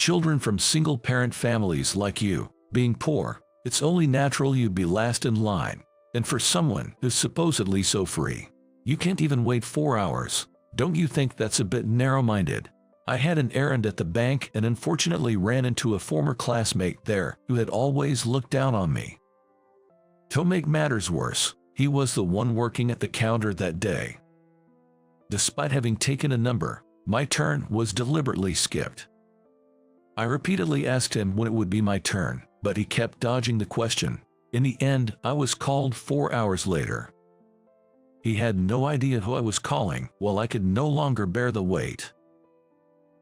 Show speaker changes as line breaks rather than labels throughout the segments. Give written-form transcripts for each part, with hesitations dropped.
children from single-parent families like you, being poor, it's only natural you'd be last in line. And for someone who's supposedly so free, you can't even wait 4 hours. Don't you think that's a bit narrow-minded? I had an errand at the bank and unfortunately ran into a former classmate there who had always looked down on me. To make matters worse, he was the one working at the counter that day. Despite having taken a number, my turn was deliberately skipped. I repeatedly asked him when it would be my turn, but he kept dodging the question. In the end, I was called 4 hours later. He had no idea who I was calling, while I could no longer bear the wait.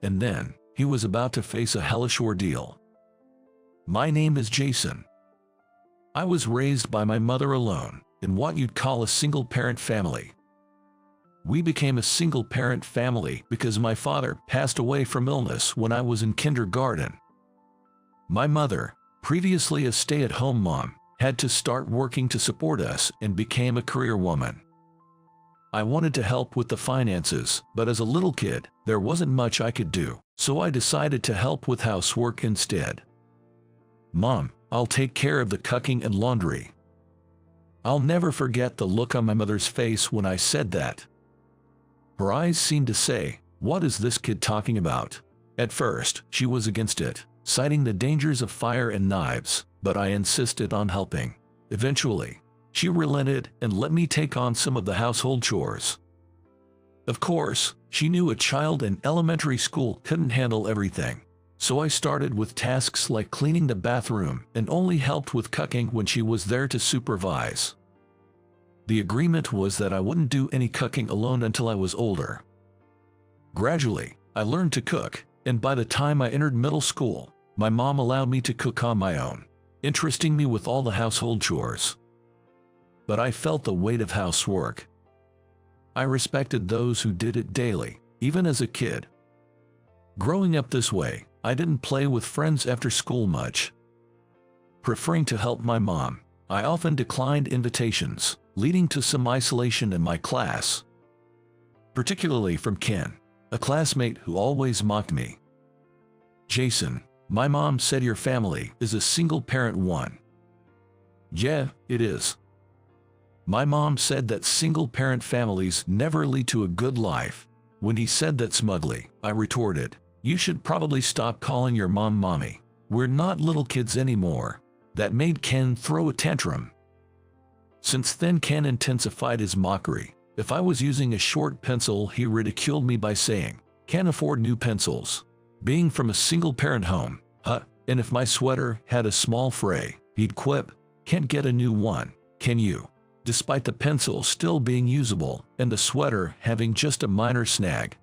And then, he was about to face a hellish ordeal. My name is Jason. I was raised by my mother alone, in what you'd call a single-parent family. We became a single-parent family because my father passed away from illness when I was in kindergarten. My mother, previously a stay-at-home mom, had to start working to support us and became a career woman. I wanted to help with the finances, but as a little kid, there wasn't much I could do, so I decided to help with housework instead. Mom, I'll take care of the cooking and laundry. I'll never forget the look on my mother's face when I said that. Her eyes seemed to say, "What is this kid talking about?" At first, she was against it, citing the dangers of fire and knives, but I insisted on helping. Eventually, she relented and let me take on some of the household chores. Of course, she knew a child in elementary school couldn't handle everything, so I started with tasks like cleaning the bathroom and only helped with cooking when she was there to supervise. The agreement was that I wouldn't do any cooking alone until I was older. Gradually, I learned to cook, and by the time I entered middle school, my mom allowed me to cook on my own, entrusting me with all the household chores. But I felt the weight of housework. I respected those who did it daily, even as a kid. Growing up this way, I didn't play with friends after school much. Preferring to help my mom, I often declined invitations, leading to some isolation in my class. Particularly from Ken, a classmate who always mocked me. "Jason, my mom said your family is a single-parent one." "Yeah, it is. My mom said that single-parent families never lead to a good life." When he said that smugly, I retorted, "You should probably stop calling your mom mommy. We're not little kids anymore." That made Ken throw a tantrum. Since then, Ken intensified his mockery. If I was using a short pencil, he ridiculed me by saying, "Can't afford new pencils." Being from a single-parent home, and if my sweater had a small fray, he'd quip, "Can't get a new one, can you?" Despite the pencil still being usable and the sweater having just a minor snag.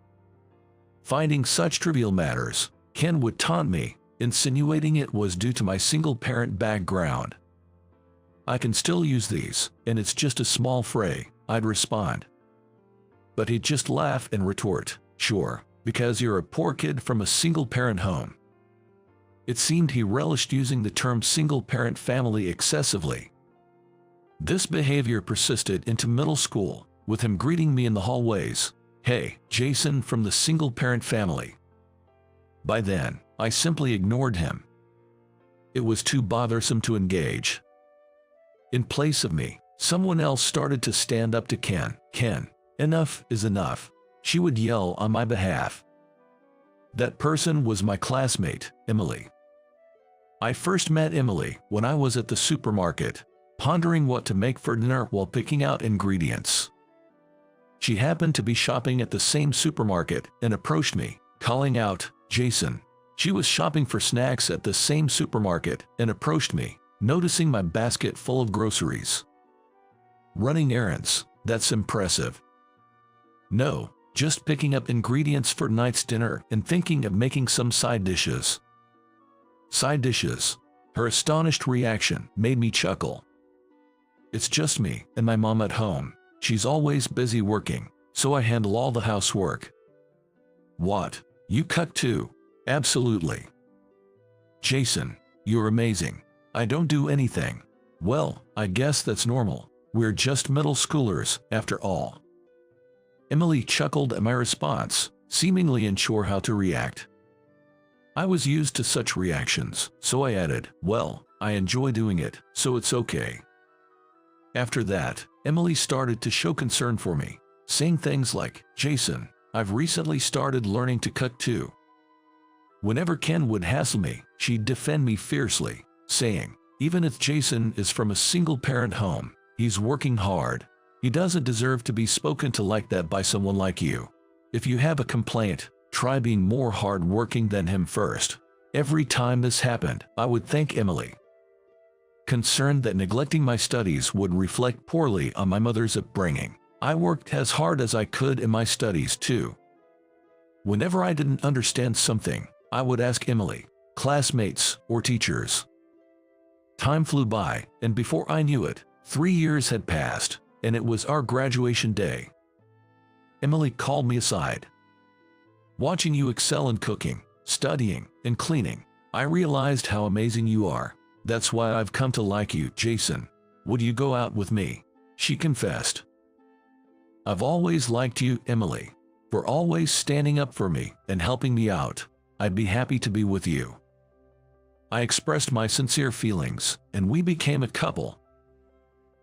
Finding such trivial matters, Ken would taunt me, insinuating it was due to my single-parent background. "I can still use these, and it's just a small fray," I'd respond. But he'd just laugh and retort, "Sure, because you're a poor kid from a single-parent home." It seemed he relished using the term single-parent family excessively. This behavior persisted into middle school, with him greeting me in the hallways, "Hey, Jason from the single-parent family." By then, I simply ignored him. It was too bothersome to engage. In place of me, someone else started to stand up to Ken. "Ken, enough is enough," she would yell on my behalf. That person was my classmate, Emily. I first met Emily when I was at the supermarket, pondering what to make for dinner while picking out ingredients. She happened to be shopping at the same supermarket and approached me, calling out, "Jason." She was shopping for snacks at the same supermarket and approached me, noticing my basket full of groceries. "Running errands, that's impressive." "No, just picking up ingredients for tonight's dinner and thinking of making some side dishes." "Side dishes?" Her astonished reaction made me chuckle. "It's just me and my mom at home. She's always busy working, so I handle all the housework." "What? You cook too?" "Absolutely." "Jason, you're amazing." "I don't do anything." "Well, I guess that's normal. We're just middle schoolers, after all." Emily chuckled at my response, seemingly unsure how to react. I was used to such reactions, so I added, "Well, I enjoy doing it, so it's okay." After that, Emily started to show concern for me, saying things like, "Jason, I've recently started learning to cook too." Whenever Ken would hassle me, she'd defend me fiercely, saying, "Even if Jason is from a single-parent home, he's working hard. He doesn't deserve to be spoken to like that by someone like you. If you have a complaint, try being more hard-working than him first." Every time this happened, I would thank Emily, concerned that neglecting my studies would reflect poorly on my mother's upbringing. I worked as hard as I could in my studies too. Whenever I didn't understand something, I would ask Emily, classmates, or teachers. Time flew by, and before I knew it, 3 years had passed, and it was our graduation day. Emily called me aside. "Watching you excel in cooking, studying, and cleaning, I realized how amazing you are. That's why I've come to like you, Jason. Would you go out with me?" she confessed. "I've always liked you, Emily, for always standing up for me and helping me out. I'd be happy to be with you." I expressed my sincere feelings, and we became a couple.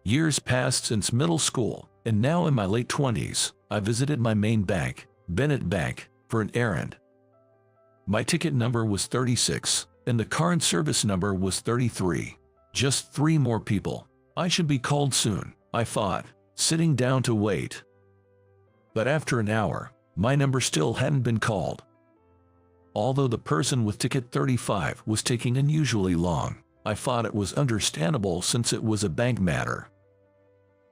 Years passed since middle school, and now in my late 20s, I visited my main bank, Bennett Bank, for an errand. My ticket number was 36, and the current service number was 33. Just 3 more people. I should be called soon, I thought, sitting down to wait. But after an hour, my number still hadn't been called. Although the person with ticket 35 was taking unusually long, I thought it was understandable since it was a bank matter.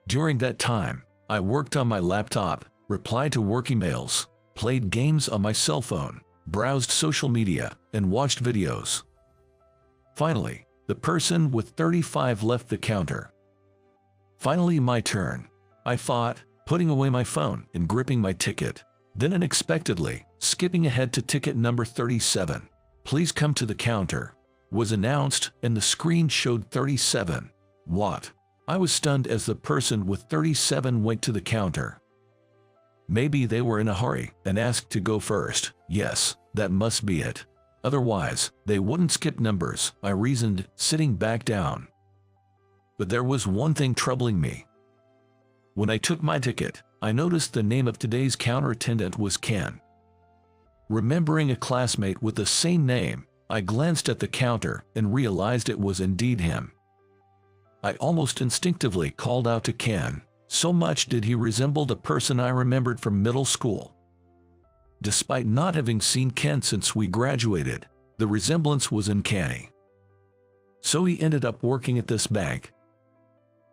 During that time, I worked on my laptop, replied to work emails, played games on my cell phone, browsed social media, and watched videos. Finally, the person with 35 left the counter. Finally my turn, I thought, putting away my phone and gripping my ticket. Then unexpectedly, skipping ahead to ticket number 37, "Please come to the counter," was announced, and the screen showed 37. What? I was stunned as the person with 37 went to the counter. Maybe they were in a hurry and asked to go first. Yes, that must be it. Otherwise, they wouldn't skip numbers, I reasoned, sitting back down. But there was one thing troubling me. When I took my ticket, I noticed the name of today's counter attendant was Ken. Remembering a classmate with the same name, I glanced at the counter and realized it was indeed him. I almost instinctively called out to Ken, so much did he resemble the person I remembered from middle school. Despite not having seen Ken since we graduated, the resemblance was uncanny. So he ended up working at this bank.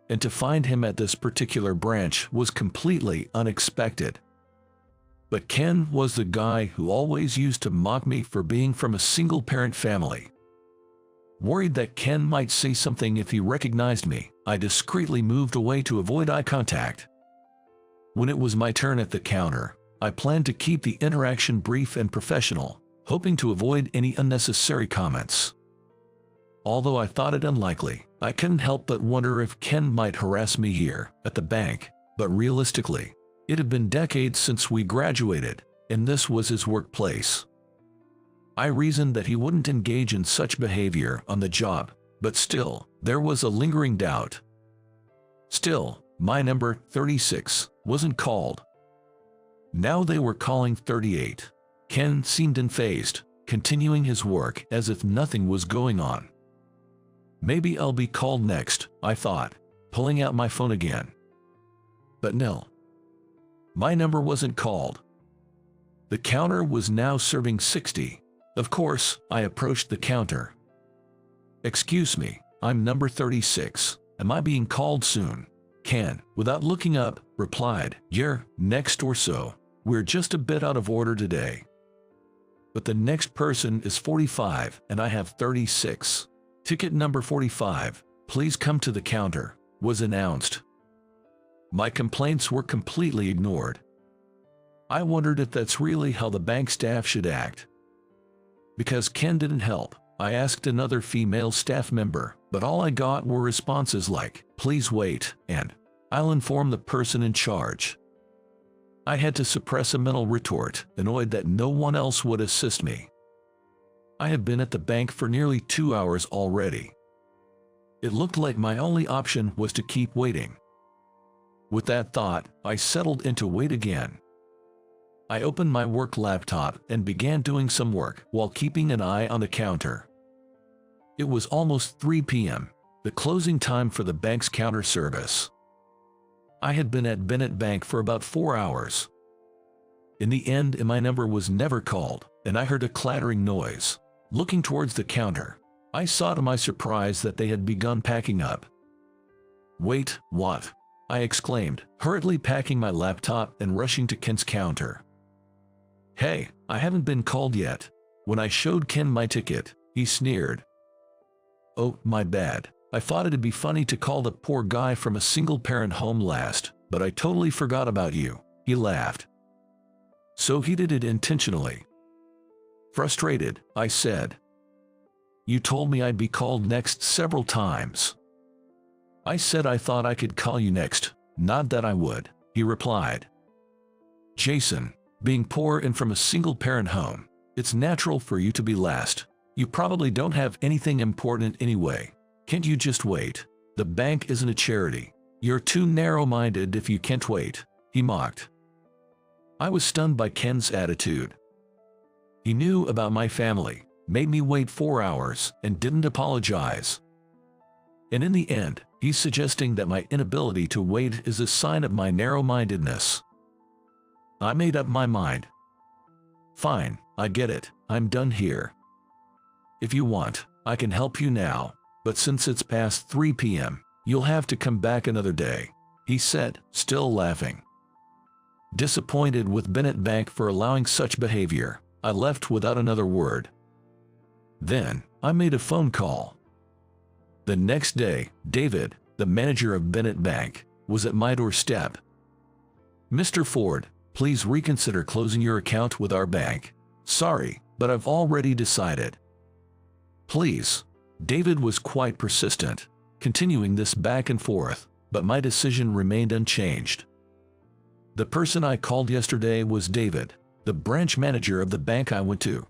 And to find him at this particular branch was completely unexpected. But Ken was the guy who always used to mock me for being from a single-parent family. Worried that Ken might say something if he recognized me, I discreetly moved away to avoid eye contact. When it was my turn at the counter, I planned to keep the interaction brief and professional, hoping to avoid any unnecessary comments. Although I thought it unlikely, I couldn't help but wonder if Ken might harass me here, at the bank, but realistically, it had been decades since we graduated, and this was his workplace. I reasoned that he wouldn't engage in such behavior on the job, but still, there was a lingering doubt. Still, my number, 36, wasn't called. Now they were calling 38. Ken seemed unfazed, continuing his work as if nothing was going on. Maybe I'll be called next, I thought, pulling out my phone again. But no. My number wasn't called. The counter was now serving 60. Of course, I approached the counter. "Excuse me, I'm number 36. Am I being called soon?" Ken, without looking up, replied, "You're next or so. We're just a bit out of order today. But the next person is 45 and I have 36. Ticket number 45, please come to the counter," was announced. My complaints were completely ignored. I wondered if that's really how the bank staff should act. Because Ken didn't help, I asked another female staff member, but all I got were responses like, "Please wait," and "I'll inform the person in charge." I had to suppress a mental retort, annoyed that no one else would assist me. I had been at the bank for nearly 2 hours already. It looked like my only option was to keep waiting. With that thought, I settled in to wait again. I opened my work laptop and began doing some work while keeping an eye on the counter. It was almost 3 p.m., the closing time for the bank's counter service. I had been at Bennett Bank for about 4 hours. In the end, my number was never called, and I heard a clattering noise. Looking towards the counter, I saw to my surprise that they had begun packing up. "Wait, what?" I exclaimed, hurriedly packing my laptop and rushing to Ken's counter. "Hey, I haven't been called yet." When I showed Ken my ticket, he sneered. "Oh, my bad. I thought it'd be funny to call the poor guy from a single-parent home last, but I totally forgot about you," he laughed. "So he did it intentionally?" Frustrated, I said. "You told me I'd be called next several times." "I said I thought I could call you next, not that I would," he replied. "Jason, being poor and from a single-parent home, it's natural for you to be last. You probably don't have anything important anyway. Can't you just wait? The bank isn't a charity. You're too narrow-minded if you can't wait," he mocked. I was stunned by Ken's attitude. He knew about my family, made me wait 4 hours, and didn't apologize. And in the end, he's suggesting that my inability to wait is a sign of my narrow-mindedness. I made up my mind. "Fine, I get it. I'm done here. If you want, I can help you now, but since it's past 3 p.m., you'll have to come back another day," he said, still laughing. Disappointed with Bennett Bank for allowing such behavior, I left without another word. Then, I made a phone call. The next day, David, the manager of Bennett Bank, was at my doorstep. "Mr. Ford, please reconsider closing your account with our bank. Sorry, but I've already decided." "Please." David was quite persistent, continuing this back and forth, but my decision remained unchanged. The person I called yesterday was David, the branch manager of the bank I went to.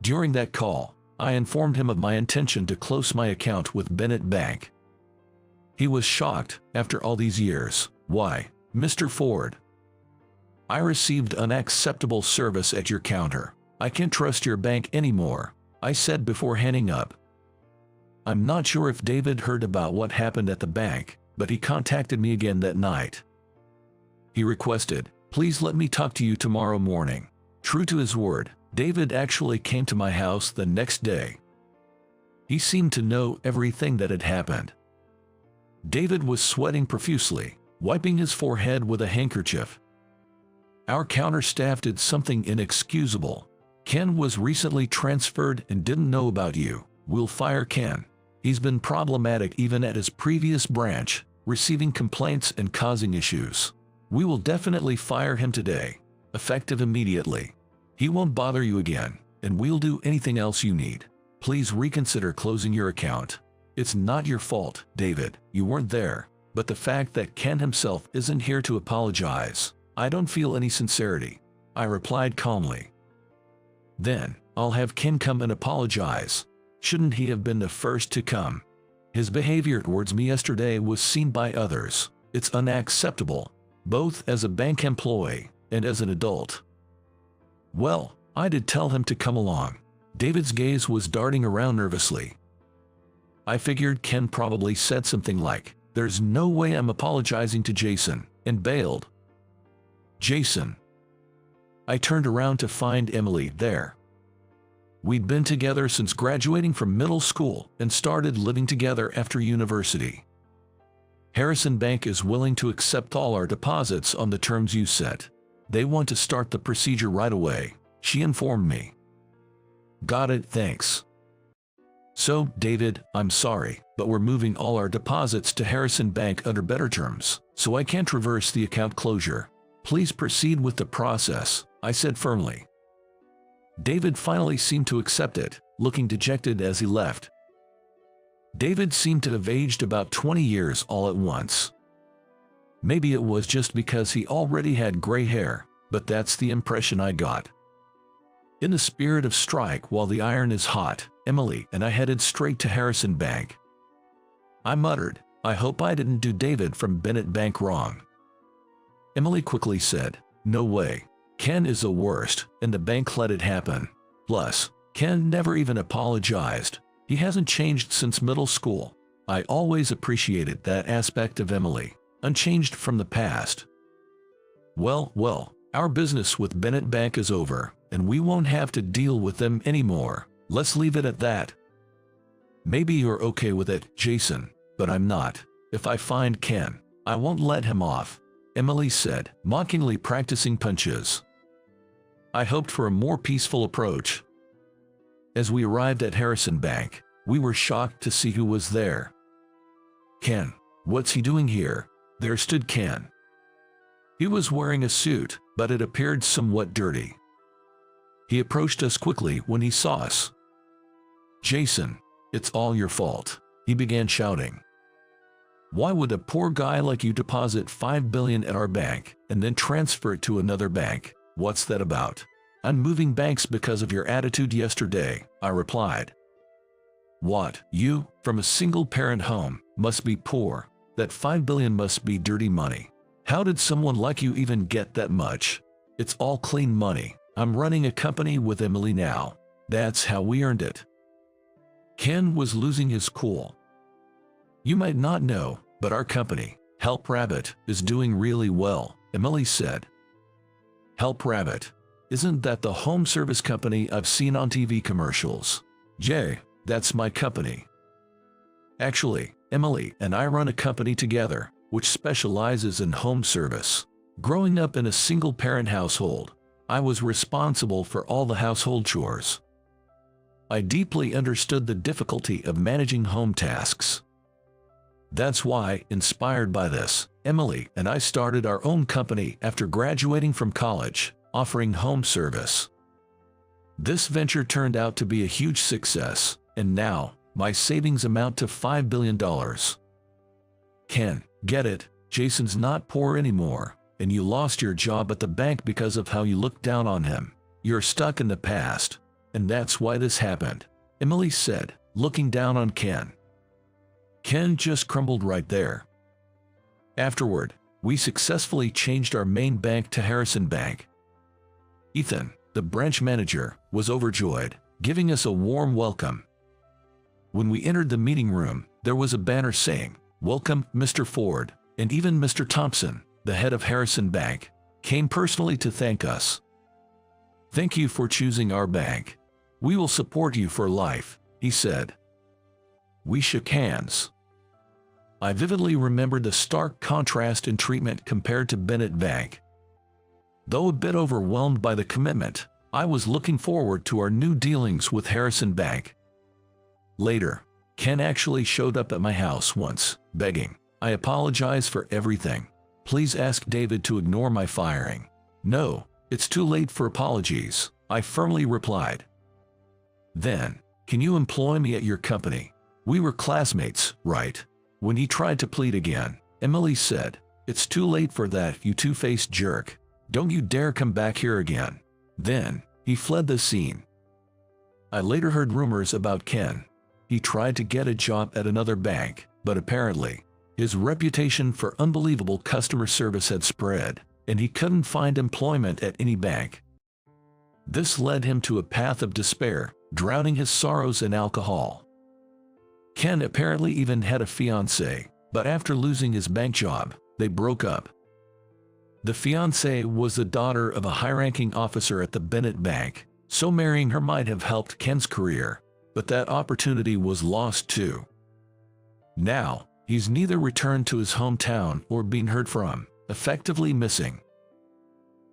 During that call, I informed him of my intention to close my account with Bennett Bank. He was shocked. "After all these years, why, Mr. Ford? I received unacceptable service at your counter. I can't trust your bank anymore," I said before hanging up. I'm not sure if David heard about what happened at the bank, but he contacted me again that night. He requested, "Please let me talk to you tomorrow morning." True to his word, David actually came to my house the next day. He seemed to know everything that had happened. David was sweating profusely, wiping his forehead with a handkerchief. "Our counter staff did something inexcusable. Ken was recently transferred and didn't know about you. We'll fire Ken. He's been problematic even at his previous branch, receiving complaints and causing issues. We will definitely fire him today, effective immediately. He won't bother you again, and we'll do anything else you need. Please reconsider closing your account. It's not your fault, David, you weren't there, but the fact that Ken himself isn't here to apologize, I don't feel any sincerity," I replied calmly. "Then, I'll have Ken come and apologize. Shouldn't he have been the first to come? His behavior towards me yesterday was seen by others. It's unacceptable, both as a bank employee and as an adult." "Well, I did tell him to come along." David's gaze was darting around nervously. I figured Ken probably said something like, "There's no way I'm apologizing to Jason," and bailed. Jason. I turned around to find Emily there. We'd been together since graduating from middle school and started living together after university. "Harrison Bank is willing to accept all our deposits on the terms you set. They want to start the procedure right away," she informed me. "Got it, thanks." "So, David, I'm sorry, but we're moving all our deposits to Harrison Bank under better terms, so I can't reverse the account closure. Please proceed with the process," I said firmly. David finally seemed to accept it, looking dejected as he left. David seemed to have aged about 20 years all at once. Maybe it was just because he already had gray hair, but that's the impression I got. In the spirit of strike while the iron is hot, Emily and I headed straight to Harrison Bank. I muttered, I hope I didn't do David from Bennett Bank wrong. Emily quickly said, no way. Ken is the worst, and the bank let it happen. Plus, Ken never even apologized. He hasn't changed since middle school. I always appreciated that aspect of Emily, unchanged from the past. Well, our business with Bennett Bank is over, and we won't have to deal with them anymore. Let's leave it at that. Maybe you're okay with it, Jason, but I'm not. If I find Ken, I won't let him off, Emily said, mockingly practicing punches. I hoped for a more peaceful approach. As we arrived at Harrison Bank, we were shocked to see who was there. Ken, what's he doing here? There stood Ken. He was wearing a suit, but it appeared somewhat dirty. He approached us quickly when he saw us. Jason, it's all your fault, he began shouting. Why would a poor guy like you deposit $5 billion at our bank and then transfer it to another bank? What's that about? I'm moving banks because of your attitude yesterday, I replied. What, you, from a single-parent home, must be poor. That $5 billion must be dirty money. How did someone like you even get that much? It's all clean money. I'm running a company with Emily now. That's how we earned it. Ken was losing his cool. You might not know, but our company, Help Rabbit, is doing really well, Emily said. Help Rabbit. Isn't that the home service company I've seen on TV commercials? Jay, that's my company. Actually, Emily and I run a company together, which specializes in home service. Growing up in a single-parent household, I was responsible for all the household chores. I deeply understood the difficulty of managing home tasks. That's why, inspired by this, Emily and I started our own company after graduating from college, offering home service. This venture turned out to be a huge success, and now, my savings amount to $5 billion. Ken, get it, Jason's not poor anymore, and you lost your job at the bank because of how you looked down on him. You're stuck in the past, and that's why this happened, Emily said, looking down on Ken. Ken just crumbled right there. Afterward, we successfully changed our main bank to Harrison Bank. Ethan, the branch manager, was overjoyed, giving us a warm welcome. When we entered the meeting room, there was a banner saying, "Welcome, Mr. Ford," and even Mr. Thompson, the head of Harrison Bank, came personally to thank us. Thank you for choosing our bank. We will support you for life, he said. We shook hands. I vividly remembered the stark contrast in treatment compared to Bennett Bank. Though a bit overwhelmed by the commitment, I was looking forward to our new dealings with Harrison Bank. Later, Ken actually showed up at my house once, begging, "I apologize for everything. Please ask David to ignore my firing." "No, it's too late for apologies," I firmly replied. Then, "Can you employ me at your company? We were classmates, right?" When he tried to plead again, Emily said, "It's too late for that, you two-faced jerk. Don't you dare come back here again." Then, he fled the scene. I later heard rumors about Ken. He tried to get a job at another bank, but apparently, his reputation for unbelievable customer service had spread, and he couldn't find employment at any bank. This led him to a path of despair, drowning his sorrows in alcohol. Ken apparently even had a fiancée, but after losing his bank job, they broke up. The fiancée was the daughter of a high-ranking officer at the Bennett Bank, so marrying her might have helped Ken's career, but that opportunity was lost too. Now, he's neither returned to his hometown or been heard from, effectively missing.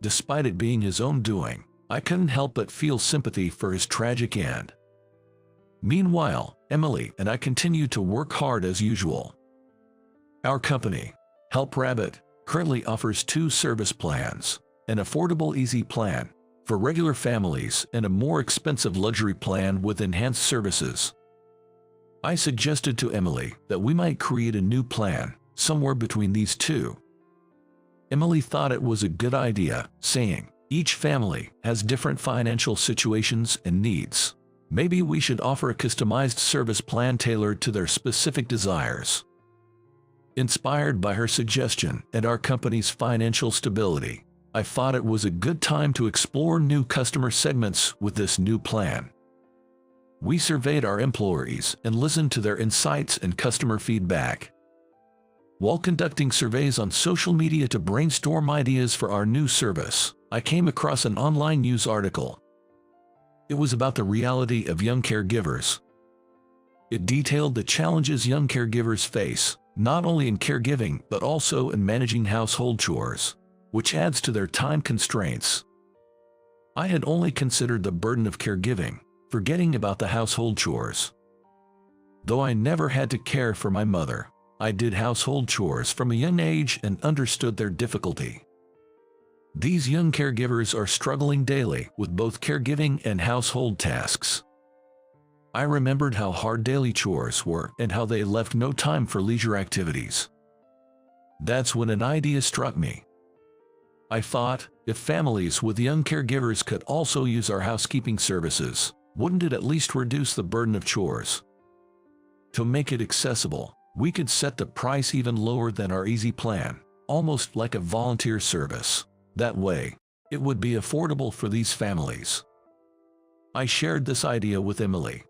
Despite it being his own doing, I couldn't help but feel sympathy for his tragic end. Meanwhile, Emily and I continue to work hard as usual. Our company, Help Rabbit, currently offers 2 service plans: an affordable easy plan for regular families and a more expensive luxury plan with enhanced services. I suggested to Emily that we might create a new plan, somewhere between these two. Emily thought it was a good idea, saying, Each family has different financial situations and needs. Maybe we should offer a customized service plan tailored to their specific desires. Inspired by her suggestion and our company's financial stability, I thought it was a good time to explore new customer segments with this new plan. We surveyed our employees and listened to their insights and customer feedback. While conducting surveys on social media to brainstorm ideas for our new service, I came across an online news article. It was about the reality of young caregivers. It detailed the challenges young caregivers face, not only in caregiving but also in managing household chores, which adds to their time constraints. I had only considered the burden of caregiving, forgetting about the household chores. Though I never had to care for my mother, I did household chores from a young age and understood their difficulty. These young caregivers are struggling daily with both caregiving and household tasks. I remembered how hard daily chores were and how they left no time for leisure activities. That's when an idea struck me. I thought, if families with young caregivers could also use our housekeeping services, wouldn't it at least reduce the burden of chores? To make it accessible, we could set the price even lower than our easy plan, almost like a volunteer service. That way, it would be affordable for these families. I shared this idea with Emily.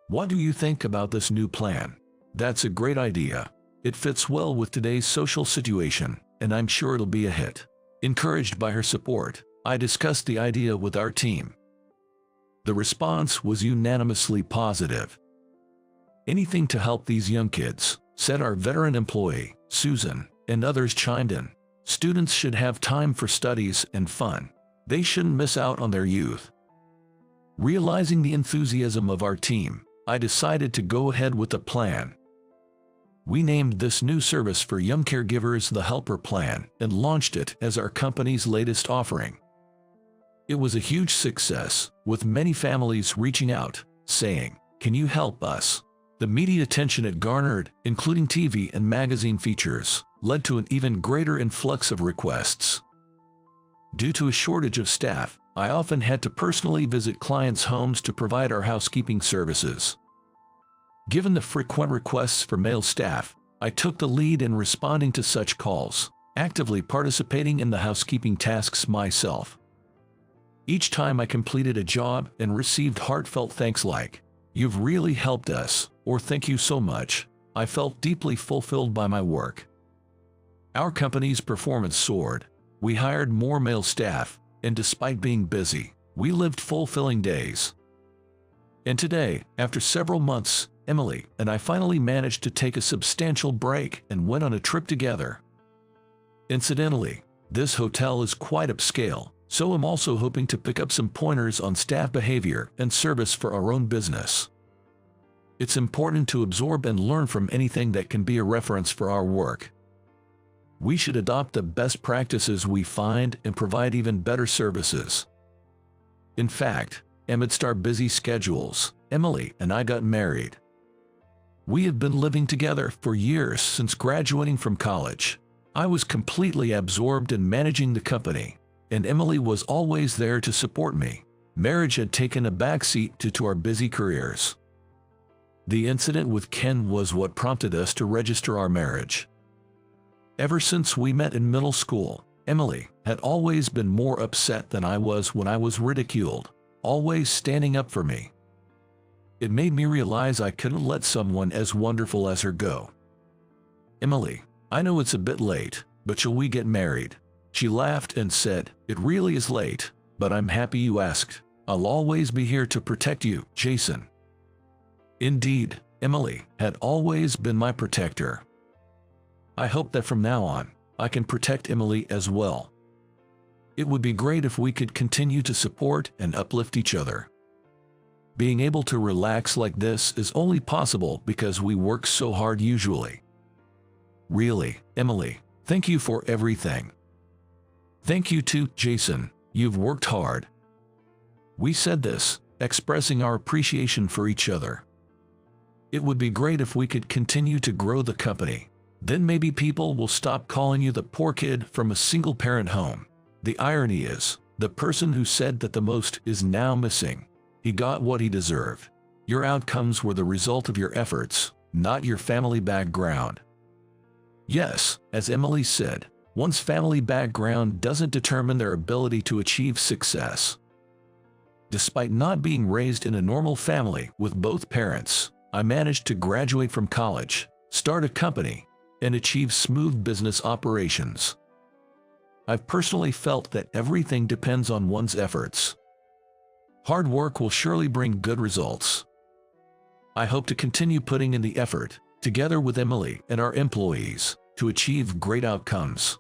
What do you think about this new plan? That's a great idea. It fits well with today's social situation, and I'm sure it'll be a hit. Encouraged by her support, I discussed the idea with our team. The response was unanimously positive. Anything to help these young kids, said our veteran employee, Susan, and others chimed in. Students should have time for studies and fun. They shouldn't miss out on their youth. Realizing the enthusiasm of our team, I decided to go ahead with the plan. We named this new service for young caregivers the Helper Plan and launched it as our company's latest offering. It was a huge success, with many families reaching out, saying, "Can you help us?" The media attention it garnered, including TV and magazine features, led to an even greater influx of requests. Due to a shortage of staff, I often had to personally visit clients' homes to provide our housekeeping services. Given the frequent requests for male staff, I took the lead in responding to such calls, actively participating in the housekeeping tasks myself. Each time I completed a job and received heartfelt thanks like, "You've really helped us," or "Thank you so much," I felt deeply fulfilled by my work. Our company's performance soared. We hired more male staff, and despite being busy, we lived fulfilling days. And today, after several months, Emily and I finally managed to take a substantial break and went on a trip together. Incidentally, this hotel is quite upscale, so I'm also hoping to pick up some pointers on staff behavior and service for our own business. It's important to absorb and learn from anything that can be a reference for our work. We should adopt the best practices we find and provide even better services. In fact, amidst our busy schedules, Emily and I got married. We have been living together for years since graduating from college. I was completely absorbed in managing the company, and Emily was always there to support me. Marriage had taken a backseat to our busy careers. The incident with Ken was what prompted us to register our marriage. Ever since we met in middle school, Emily had always been more upset than I was when I was ridiculed, always standing up for me. It made me realize I couldn't let someone as wonderful as her go. "Emily, I know it's a bit late, but shall we get married?" She laughed and said, "It really is late, but I'm happy you asked. I'll always be here to protect you, Jason." Indeed, Emily had always been my protector. I hope that from now on, I can protect Emily as well. It would be great if we could continue to support and uplift each other. Being able to relax like this is only possible because we work so hard usually. Really, Emily, thank you for everything. Thank you too, Jason, you've worked hard. We said this, expressing our appreciation for each other. It would be great if we could continue to grow the company. Then maybe people will stop calling you the poor kid from a single-parent home. The irony is, the person who said that the most is now missing. He got what he deserved. Your outcomes were the result of your efforts, not your family background. Yes, as Emily said, one's family background doesn't determine their ability to achieve success. Despite not being raised in a normal family with both parents, I managed to graduate from college, start a company, and achieve smooth business operations. I've personally felt that everything depends on one's efforts. Hard work will surely bring good results. I hope to continue putting in the effort, together with Emily and our employees, to achieve great outcomes.